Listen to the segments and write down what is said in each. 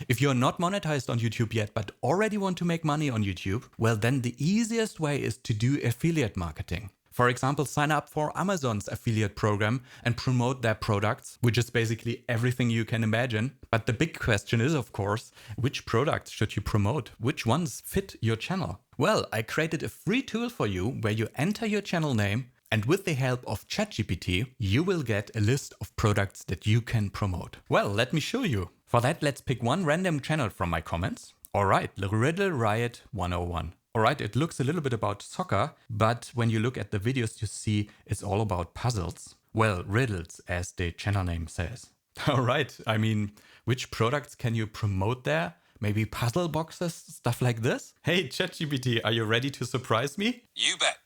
If you're not monetized on YouTube yet, but already want to make money on YouTube, well, then the easiest way is to do affiliate marketing. For example, sign up for Amazon's affiliate program and promote their products, which is basically everything you can imagine. But the big question is, of course, which products should you promote? Which ones fit your channel? Well, I created a free tool for you where you enter your channel name, and with the help of ChatGPT, you will get a list of products that you can promote. Well, let me show you. For that, let's pick one random channel from my comments. Alright, Riddle Riot 101. Alright, it looks a little bit about soccer, but when you look at the videos, you see it's all about puzzles. Well, riddles, as the channel name says. Alright, I mean, which products can you promote there? Maybe puzzle boxes, stuff like this? Hey, ChatGPT, are you ready to surprise me? You bet.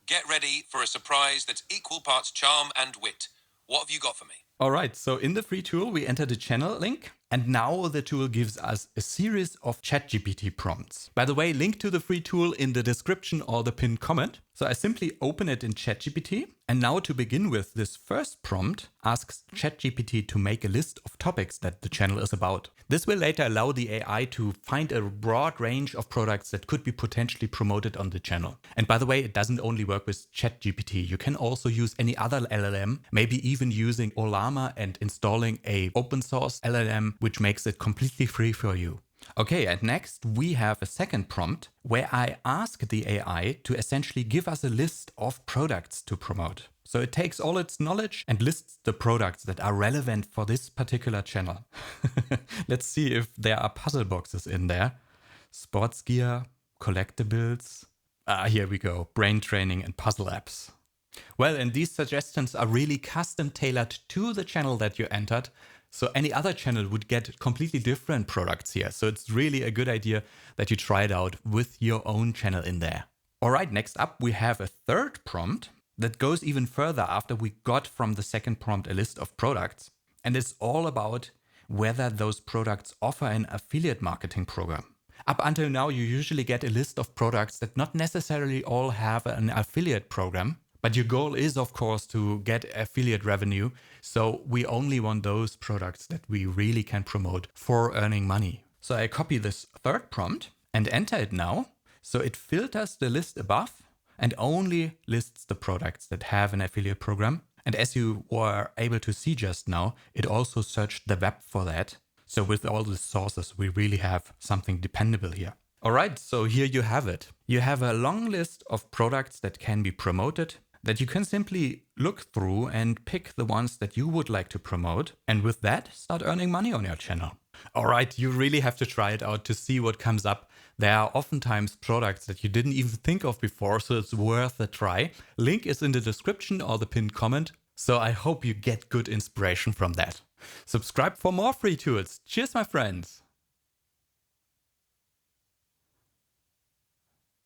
Get ready for a surprise that's equal parts charm and wit. What have you got for me? Alright, so in the free tool, we enter the channel link, and now the tool gives us a series of ChatGPT prompts. By the way, link to the free tool in the description or the pinned comment. So I simply open it in ChatGPT, and now to begin with, this first prompt asks ChatGPT to make a list of topics that the channel is about. This will later allow the AI to find a broad range of products that could be potentially promoted on the channel. And by the way, it doesn't only work with ChatGPT. You can also use any other LLM, maybe even using Olama and installing a open source LLM, which makes it completely free for you. Okay, and next we have a second prompt where I ask the AI to essentially give us a list of products to promote. So it takes all its knowledge and lists the products that are relevant for this particular channel. Let's see if there are puzzle boxes in there. Sports gear, collectibles. Here we go. Brain training and puzzle apps. Well, and these suggestions are really custom tailored to the channel that you entered. So any other channel would get completely different products here. So it's really a good idea that you try it out with your own channel in there. All right, next up we have a third prompt that goes even further after we got from the second prompt a list of products. And it's all about whether those products offer an affiliate marketing program. Up until now, you usually get a list of products that not necessarily all have an affiliate program. But your goal is, of course, to get affiliate revenue. So we only want those products that we really can promote for earning money. So I copy this third prompt and enter it now. So it filters the list above and only lists the products that have an affiliate program. And as you were able to see just now, it also searched the web for that. So with all the sources, we really have something dependable here. All right, so here you have it. You have a long list of products that can be promoted, that you can simply look through and pick the ones that you would like to promote. And with that, start earning money on your channel. All right, you really have to try it out to see what comes up. There are oftentimes products that you didn't even think of before, so it's worth a try. Link is in the description or the pinned comment. So I hope you get good inspiration from that. Subscribe for more free tools. Cheers, my friends.